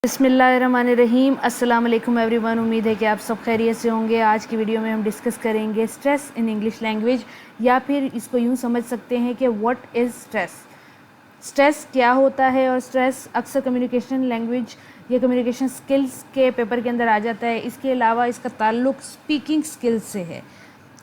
बिस्मिल्लाहिर्रहमानिर्रहीम। अस्सलाम वालेकुम एवरीवन। उम्मीद है कि आप सब खैरियत से होंगे। आज की वीडियो में हम डिस्कस करेंगे स्ट्रेस इन इंग्लिश लैंग्वेज, या फिर इसको यूँ समझ सकते हैं कि व्हाट इज़ स्ट्रेस। स्ट्रेस क्या होता है, और स्ट्रेस अक्सर कम्युनिकेशन लैंग्वेज या कम्युनिकेशन स्किल्स के पेपर के अंदर आ जाता है। इसके अलावा इसका ताल्लुक स्पीकिंग स्किल्स से है।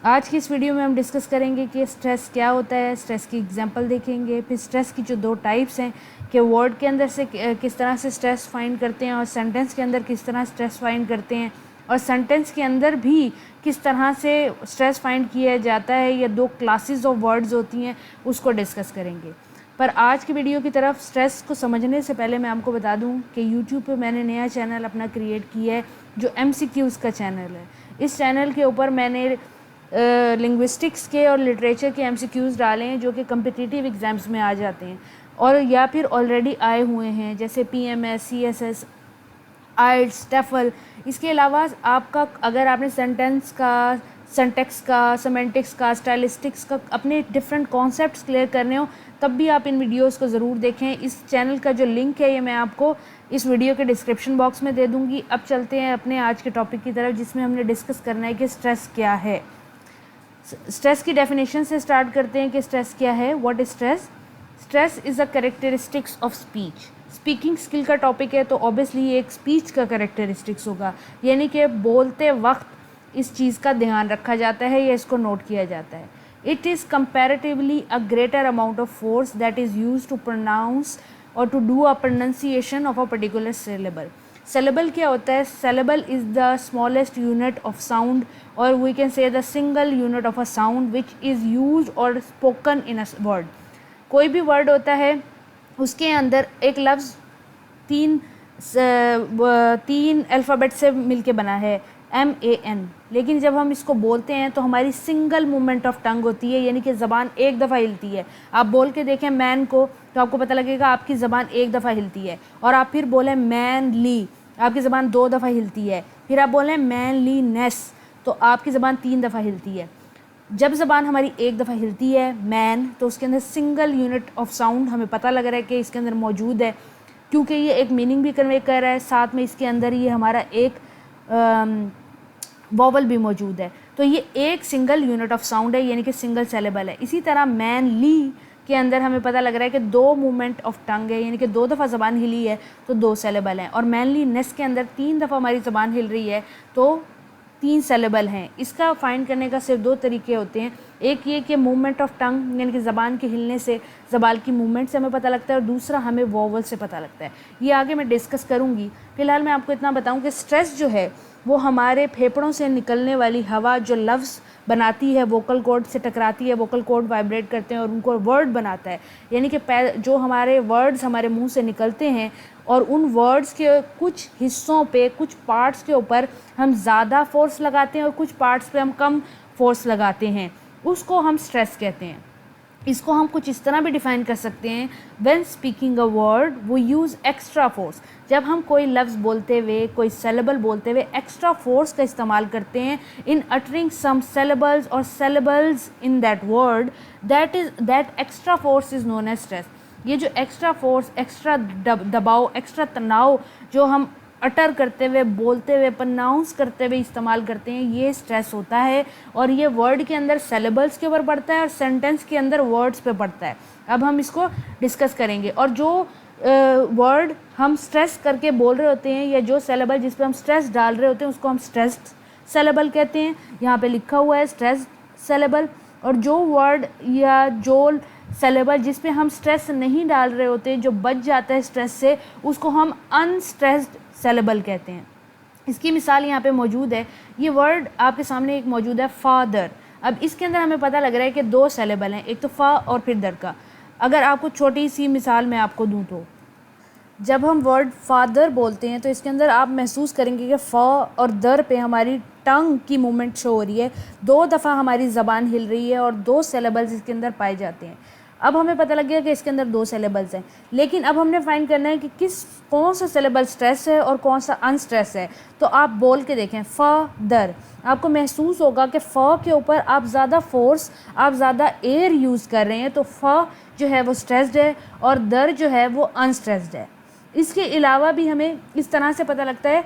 आज की इस वीडियो में हम डिस्कस करेंगे कि स्ट्रेस क्या होता है, स्ट्रेस की एग्जांपल देखेंगे, फिर स्ट्रेस की जो दो टाइप्स हैं कि वर्ड के अंदर से किस तरह से स्ट्रेस फाइंड करते हैं और सेंटेंस के अंदर किस तरह स्ट्रेस फाइंड करते हैं, और सेंटेंस के अंदर भी किस तरह से स्ट्रेस फाइंड किया जाता है, या दो क्लासेस ऑफ वर्ड्स होती हैं, उसको डिस्कस करेंगे। पर आज की वीडियो की तरफ स्ट्रेस को समझने से पहले मैं आपको बता दूं कि यूट्यूब पे मैंने नया चैनल अपना क्रिएट किया है जो MCQs का चैनल है। इस चैनल के ऊपर मैंने लिंग्विस्टिक्स के और लिटरेचर के MCQs डाले हैं जो कि कम्पिटिटिव एग्ज़ाम्स में आ जाते हैं और या फिर ऑलरेडी आए हुए हैं, जैसे PMS, CSS, IELTS, TOEFL। इसके अलावा आपका अगर आपने सेंटेंस का, सिंटैक्स का, सेमेंटिक्स का, स्टाइलिस्टिक्स का अपने डिफरेंट कॉन्सेप्ट्स क्लियर करने हो, तब भी आप इन वीडियोस को ज़रूर देखें। इस चैनल का जो लिंक है ये मैं आपको इस वीडियो के डिस्क्रिप्शन बॉक्स में दे दूँगी। अब चलते हैं अपने आज के टॉपिक की तरफ, जिसमें हमने डिस्कस करना है कि स्ट्रेस क्या है। स्ट्रेस की डेफिनेशन से स्टार्ट करते हैं कि स्ट्रेस क्या है। What is stress? Stress is a characteristics of speech. Speaking skill का टॉपिक है तो ऑब्वियसली ये एक स्पीच का कैरेक्टरिस्टिक्स होगा, यानी कि बोलते वक्त इस चीज़ का ध्यान रखा जाता है या इसको नोट किया जाता है। It is comparatively a greater amount of force that is use to pronounce और to do a pronunciation of a particular syllable. Syllable क्या होता है? Syllable is the smallest unit of sound, और we can say the single unit of a sound which is use और spoken in a word. कोई भी word होता है उसके अंदर एक लफ्ज़ तीन अल्फ़ाबेट से मिलके बना है, MAN, लेकिन जब हम इसको बोलते हैं तो हमारी सिंगल मूवमेंट ऑफ टंग होती है, यानी कि ज़बान एक दफ़ा हिलती है। आप बोल के देखें मैन को तो आपको पता लगेगा आपकी ज़बान एक दफ़ा हिलती है, और आप फिर बोलें मैनली, आपकी ज़बान दो दफ़ा हिलती है। फिर आप बोलें मैनलीनेस तो आपकी ज़बान तीन दफ़ा हिलती है। जब ज़बान हमारी एक दफ़ा हिलती है मैन, तो उसके अंदर सिंगल यूनिट ऑफ साउंड हमें पता लग रहा है कि इसके अंदर मौजूद है, क्योंकि ये एक मीनिंग भी कन्वे कर रहा है, साथ में इसके अंदर ये हमारा एक वॉवल भी मौजूद है। तो ये एक सिंगल यूनिट ऑफ साउंड है, यानी कि सिंगल सेलेबल है। इसी तरह मैनली के अंदर हमें पता लग रहा है कि दो मूवमेंट ऑफ टंग है, यानी कि दो दफ़ा ज़बान हिली है तो दो सेलेबल हैं, और मैनलीनेस के अंदर तीन दफ़ा हमारी ज़बान हिल रही है तो तीन सेलेबल हैं। इसका फाइंड करने का सिर्फ दो तरीके होते हैं, एक ये कि मूवमेंट ऑफ टंग यानी कि ज़बान के हिलने से, ज़बान की मूवमेंट से हमें पता लगता है, और दूसरा हमें वोवल से पता लगता है। ये आगे मैं डिस्कस करूँगी। फ़िलहाल मैं आपको इतना बताऊँ कि स्ट्रेस जो है वो हमारे फेफड़ों से निकलने वाली हवा जो लफ्ज़ बनाती है, वोकल कॉर्ड से टकराती है, वोकल कॉर्ड वाइब्रेट करते हैं और उनको वर्ड बनाता है, यानी कि जो हमारे वर्ड्स हमारे मुंह से निकलते हैं और उन वर्ड्स के कुछ हिस्सों पे, कुछ पार्ट्स के ऊपर हम ज़्यादा फोर्स लगाते हैं और कुछ पार्ट्स पे हम कम फोर्स लगाते हैं, उसको हम स्ट्रेस कहते हैं। इसको हम कुछ इस तरह भी डिफ़ाइन कर सकते हैं, व्हेन स्पीकिंग अ वर्ड वो यूज़ एक्स्ट्रा फोर्स। जब हम कोई लफ्ज़ बोलते हुए, कोई सेलेबल बोलते हुए एक्स्ट्रा फोर्स का इस्तेमाल करते हैं इन अटरिंग सम सेलेबल्स और syllables in that word, that extra force is known as stress. ये जो एक्स्ट्रा फोर्स, एक्स्ट्रा दबाव, एक्स्ट्रा तनाव जो हम अटर करते हुए, बोलते हुए, प्रोनाउंस करते हुए इस्तेमाल करते हैं, ये स्ट्रेस होता है। और ये वर्ड के अंदर सेलेबल्स के ऊपर पड़ता है और सेंटेंस के अंदर वर्ड्स पे पड़ता है। अब हम इसको डिस्कस करेंगे। और जो वर्ड हम स्ट्रेस करके बोल रहे होते हैं, या जो सेलेबल जिस पर हम स्ट्रेस डाल रहे होते हैं, उसको हम स्ट्रेस्ड सेलेबल कहते हैं। यहाँ पे लिखा हुआ है स्ट्रेस्ड सेलेबल। और जो वर्ड या जो सेलेबल जिस पे हम स्ट्रेस नहीं डाल रहे होते, जो बच जाता है स्ट्रेस से, उसको हम अनस्ट्रेस्ड सेलेबल कहते हैं। इसकी मिसाल यहाँ पे मौजूद है। ये वर्ड आपके सामने एक मौजूद है फादर। अब इसके अंदर हमें पता लग रहा है कि दो सेलेबल हैं, एक तो फ़ा और फिर दर का। अगर आपको छोटी सी मिसाल मैं आपको दूँ तो जब हम वर्ड फादर बोलते हैं तो इसके अंदर आप महसूस करेंगे कि फ़ा और दर पे हमारी टंग की मूवमेंट शो हो रही है, दो दफ़ा हमारी ज़बान हिल रही है और दो सेलेबल्स इसके अंदर पाए जाते हैं। अब हमें पता लग गया कि इसके अंदर दो सेलेबल्स हैं, लेकिन अब हमने फाइंड करना है कि कौन सा सेलेबल स्ट्रेस है और कौन सा अनस्ट्रेस है। तो आप बोल के देखें फादर, आपको महसूस होगा कि फ़ा के ऊपर आप ज़्यादा फोर्स, आप ज़्यादा एयर यूज़ कर रहे हैं, तो फ़ा जो है वो स्ट्रेस्ड है और दर जो है वो अनस्ट्रेस्ड है। इसके अलावा भी हमें इस तरह से पता लगता है,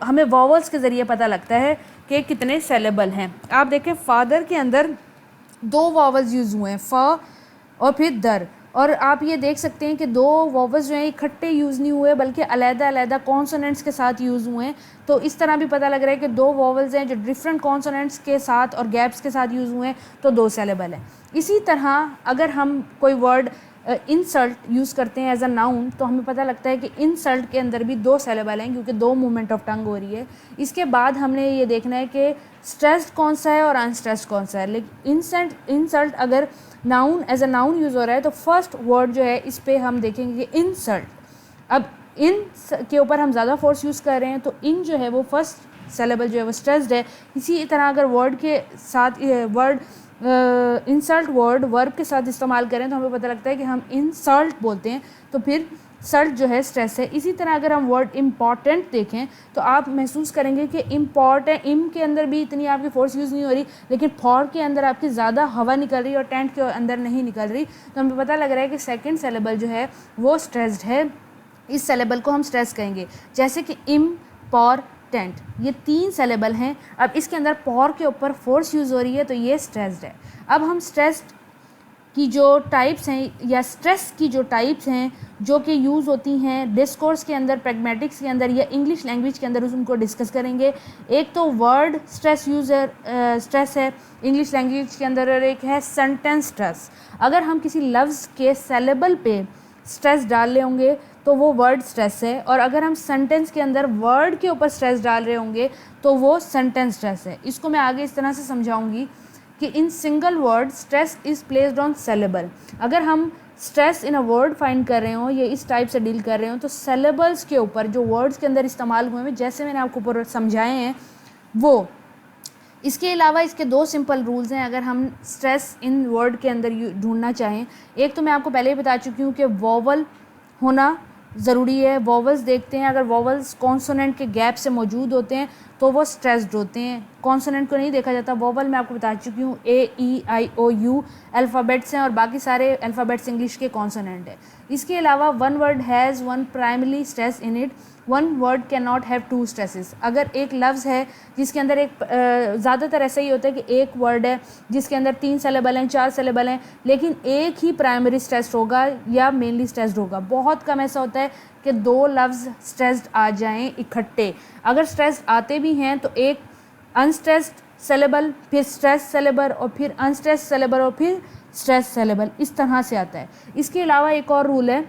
हमें वॉवल्स के ज़रिए पता लगता है कि कितने सेलेबल हैं। आप देखें फादर के अंदर 2 वॉवल्स यूज़ हुए हैं, फ और फिर दर, और आप ये देख सकते हैं कि 2 वॉवल्स जो हैं इकट्ठे यूज़ नहीं हुए बल्कि अलग-अलग कॉन्सोनेंट्स के साथ यूज़ हुए हैं। तो इस तरह भी पता लग रहा है कि 2 वॉवल्स हैं जो डिफरेंट कॉन्सोनेंट्स के साथ और गैप्स के साथ यूज़ हुए हैं, तो 2 सेलेबल हैं। इसी तरह अगर हम कोई वर्ड इंसल्ट यूज़ करते हैं एज अ नाउन, तो हमें पता लगता है कि इंसल्ट के अंदर भी 2 सेलेबल हैं क्योंकि 2 मूवमेंट ऑफ टंग हो रही है। इसके बाद हमने ये देखना है कि स्ट्रेस्ड कौन सा है और अनस्ट्रेस्ड कौन सा है। लेकिन इंसल्ट अगर noun as a noun use हो रहा है तो फर्स्ट वर्ड जो है इस पर हम देखेंगे कि इंसल्ट। अब इन के ऊपर हम ज़्यादा फोर्स यूज़ कर रहे हैं तो इन जो है वो फर्स्ट सेलेबल जो है वो स्ट्रेस्ड है। इसी तरह अगर वर्ड के साथ वर्ड इंसल्ट वर्ड वर्ब के साथ इस्तेमाल करें तो हमें पता लगता है कि हम इंसल्ट बोलते हैं, तो फिर सल्ट जो है स्ट्रेस है। इसी तरह अगर हम वर्ड इम्पॉर्टेंट देखें तो आप महसूस करेंगे कि इम्पॉर्टेंट, इम के अंदर भी इतनी आपकी फोर्स यूज़ नहीं हो रही, लेकिन फॉर के अंदर आपकी ज़्यादा हवा निकल रही है और टेंट के अंदर नहीं निकल रही, तो हमें पता लग रहा है कि सेकंड सेलेबल जो है वो स्ट्रेस्ड है। इस सेलेबल को हम स्ट्रेस कहेंगे, जैसे कि इम, पॉर, टेंट, ये 3 सेलेबल हैं। अब इसके अंदर पॉर के ऊपर फोर्स यूज़ हो रही है तो ये स्ट्रेस्ड है। अब हम स्ट्रेस्ड की जो टाइप्स हैं या स्ट्रेस की जो टाइप्स हैं जो कि यूज़ होती हैं डिस्कोर्स के अंदर, प्रैग्मेटिक्स के अंदर या इंग्लिश लैंग्वेज के अंदर, उनको डिस्कस करेंगे। एक तो वर्ड स्ट्रेस स्ट्रेस है इंग्लिश लैंग्वेज के अंदर, और एक है सेंटेंस स्ट्रेस। अगर हम किसी लफ्ज़ के सेलेबल पे स्ट्रेस डाल रहे होंगे तो वो वर्ड स्ट्रेस है, और अगर हम सेंटेंस के अंदर वर्ड के ऊपर स्ट्रेस डाल रहे होंगे तो वो सेंटेंस स्ट्रेस है। इसको मैं आगे इस तरह से समझाऊंगी कि in single word stress is placed on saleable. अगर हम stress in a word find कर रहे हो या इस टाइप से डील कर रहे हो तो सेलेबल्स के ऊपर जो वर्ड्स के अंदर इस्तेमाल हुए हैं, जैसे मैंने आपको ऊपर समझाए हैं वो। इसके अलावा इसके 2 सिंपल रूल्स हैं अगर हम स्ट्रेस इन वर्ड के अंदर ढूंढना चाहें। एक तो मैं आपको पहले ही बता चुकी हूँ कि वॉवल होना ज़रूरी है। वॉवल्स देखते हैं, अगर वॉवल्स कॉन्सोनेंट के गैप से मौजूद होते हैं तो वो स्ट्रेस्ड होते हैं, कॉन्सोनेंट को नहीं देखा जाता। वॉवल मैं आपको बता चुकी हूँ A, E, I, O, U alphabets हैं और बाकी सारे अल्फ़ाबेट्स इंग्लिश के कॉन्सोनेंट है। इसके अलावा one word has one primary stress in it, one word can not have 2 stresses. अगर एक लफ्ज़ है जिसके अंदर एक ज़्यादातर ऐसा ही होता है कि एक वर्ड है जिसके अंदर 3 सेलेबल हैं, 4 सेलेबल हैं, लेकिन एक ही प्राइमरी स्ट्रेस्ड होगा या मेनली स्ट्रेस्ड होगा। बहुत कम ऐसा होता है कि 2 लफ्ज़ स्ट्रेस्ड आ जाएं इकट्ठे। अगर स्ट्रेस्ड आते भी हैं तो एक अनस्ट्रेस्ड सेलेबल, फिर स्ट्रेस सेलेबल और फिर अनस्ट्रेस्ड सेलेबल और फिर स्ट्रेस सेलेबल, इस तरह से आता है। इसके अलावा एक और रूल है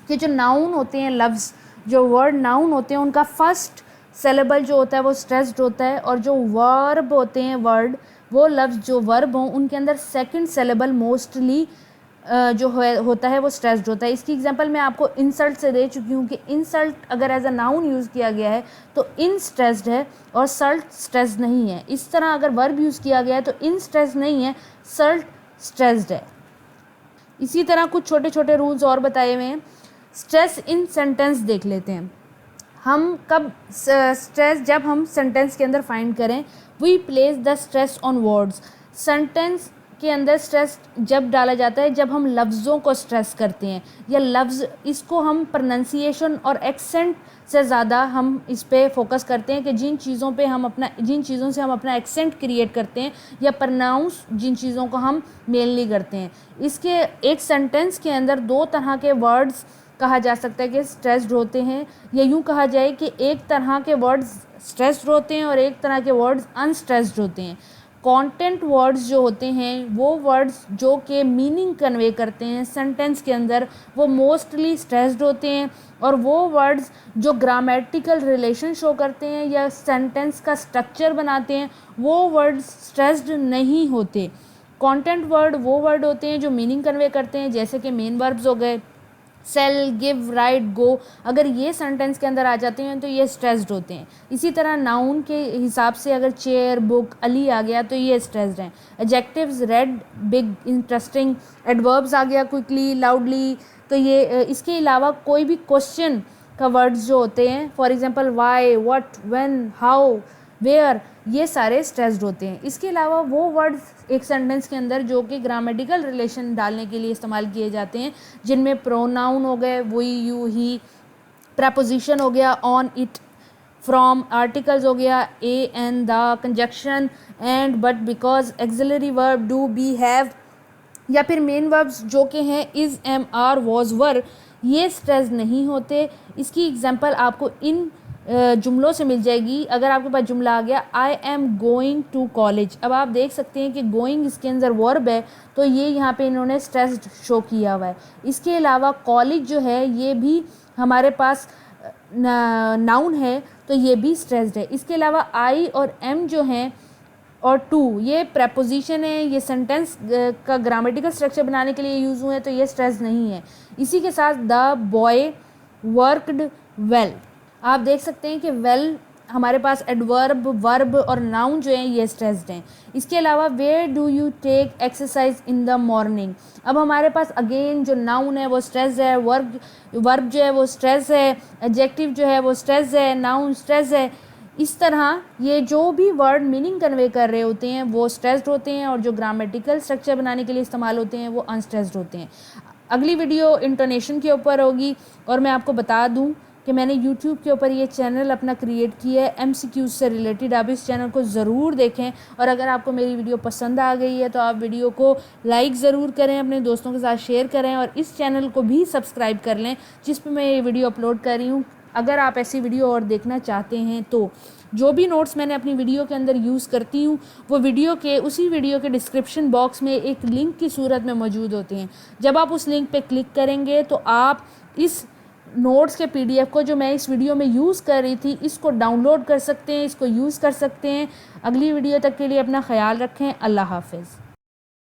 कि जो नाउन होते हैं, लफ्ज़ जो वर्ड नाउन होते हैं, उनका फर्स्ट सेलेबल जो होता है वो स्ट्रेस्ड होता है, और जो वर्ब होते हैं वर्ड, वो लफ्ज़ जो वर्ब हों उनके अंदर सेकंड सेलेबल मोस्टली जो होता है वो स्ट्रेस्ड होता है। इसकी एग्जांपल मैं आपको इंसल्ट से दे चुकी हूँ कि इंसल्ट अगर एज अ नाउन यूज़ किया गया है तो इन स्ट्रेस्ड है और सल्ट स्ट्रेस्ड नहीं है। इस तरह अगर वर्ब यूज़ किया गया है तो इन स्ट्रेस्ड नहीं है, सल्ट स्ट्रेस्ड है। इसी तरह कुछ छोटे छोटे रूल्स और बताए हुए हैं। स्ट्रेस इन सेंटेंस देख लेते हैं। हम कब स्ट्रेस, जब हम सेंटेंस के अंदर फाइंड करें, we place the stress on words. Sentence के अंदर स्ट्रेस जब डाला जाता है जब हम लफ्ज़ों को स्ट्रेस करते हैं, या लफ्ज़, इसको हम प्रोनाउंसिएशन और एक्सेंट से ज़्यादा हम इस पे फोकस करते हैं कि जिन चीज़ों से हम अपना एक्सेंट क्रिएट करते हैं या प्रोनाउंस जिन चीज़ों को हम मेनली करते हैं। इसके एक सेंटेंस के अंदर 2 तरह के वर्ड्स कहा जा सकता है कि स्ट्रेस्ड होते हैं, या यूँ कहा जाए कि एक तरह के वर्ड्स स्ट्रेस्ड होते हैं और एक तरह के वर्ड्स अनस्ट्रेस्ड होते हैं। कंटेंट वर्ड्स जो होते हैं, वो वर्ड्स जो कि मीनिंग कन्वे करते हैं सेंटेंस के अंदर, वो मोस्टली स्ट्रेस्ड होते हैं, और वो वर्ड्स जो ग्रामेटिकल रिलेशन शो करते हैं या सेंटेंस का स्ट्रक्चर बनाते हैं, वो वर्ड्स स्ट्रेस्ड नहीं होते। कंटेंट वर्ड वो वर्ड होते हैं जो मीनिंग कन्वे करते हैं, जैसे कि मेन वर्ब्स हो गए, सेल, गिव, राइट, गो। अगर ये सेंटेंस के अंदर आ जाते हैं तो ये स्ट्रेस्ड होते हैं। इसी तरह नाउन के हिसाब से अगर चेयर, बुक, अली आ गया तो ये स्ट्रेस्ड हैं। Adjectives, red, big, interesting. Adverbs आ गया, क्विकली, लाउडली, तो ये। इसके अलावा कोई भी क्वेश्चन का वर्ड्स जो होते हैं, for example why, what, when, how, where, ये सारे स्ट्रेस्ड होते हैं। इसके अलावा वो वर्ड्स एक सेंटेंस के अंदर जो कि ग्रामेटिकल रिलेशन डालने के लिए इस्तेमाल किए जाते हैं, जिनमें प्रोनाउन हो गए, वी, यू, ही, प्रपोजिशन हो गया, ऑन, इट, फ्रॉम, आर्टिकल्स हो गया, a and the, conjunction and, but, because, auxiliary verb do, be, have, या फिर मेन वर्ब्स जो कि हैं is, am, are, was, were, ये स्ट्रेस नहीं होते। इसकी एग्जांपल आपको इन जुमलों से मिल जाएगी। अगर आपके पास जुमला आ गया I am going to college, अब आप देख सकते हैं कि गोइंग इसके अंदर वर्ब है, तो ये यहाँ पे इन्होंने स्ट्रेस शो किया हुआ है। इसके अलावा कॉलेज जो है ये भी हमारे पास नाउन है, तो ये भी स्ट्रेस्ड है। इसके अलावा आई और एम जो हैं और टू, ये प्रेपोजिशन है, ये सेंटेंस का ग्रामेटिकल स्ट्रक्चर बनाने के लिए यूज़ हुए हैं, तो ये स्ट्रेस नहीं है। इसी के साथ द बॉय वर्कड वेल, आप देख सकते हैं कि वेल हमारे पास एडवर्ब, वर्ब और नाउन जो हैं ये स्ट्रेस्ड हैं। इसके अलावा where do you take exercise in the morning, अब हमारे पास अगेन जो नाउन है वो स्ट्रेस है, वर्ब जो है वो स्ट्रेस है, एडजेक्टिव जो है वो स्ट्रेस है, नाउन स्ट्रेस है। इस तरह ये जो भी वर्ड मीनिंग कन्वे कर रहे होते हैं वो स्ट्रेस्ड होते हैं, और जो ग्रामेटिकल स्ट्रक्चर बनाने के लिए इस्तेमाल होते हैं वो अनस्ट्रेस्ड होते हैं। अगली वीडियो इंटोनेशन के ऊपर होगी, और मैं आपको बता दूं कि मैंने YouTube के ऊपर ये चैनल अपना क्रिएट किया है MCQ से रिलेटेड, आप इस चैनल को ज़रूर देखें। और अगर आपको मेरी वीडियो पसंद आ गई है तो आप वीडियो को लाइक ज़रूर करें, अपने दोस्तों के साथ शेयर करें, और इस चैनल को भी सब्सक्राइब कर लें जिस पर मैं ये वीडियो अपलोड कर रही हूँ। अगर आप ऐसी वीडियो और देखना चाहते हैं तो जो भी नोट्स मैंने अपनी वीडियो के अंदर यूज़ करती हूँ वो उसी वीडियो के डिस्क्रिप्शन बॉक्स में एक लिंक की सूरत में मौजूद होते हैं। जब आप उस लिंक पे क्लिक करेंगे तो आप इस नोट्स के PDF को जो मैं इस वीडियो में यूज़ कर रही थी इसको डाउनलोड कर सकते हैं, इसको यूज़ कर सकते हैं। अगली वीडियो तक के लिए अपना ख्याल रखें। अल्लाह हाफ़िज़।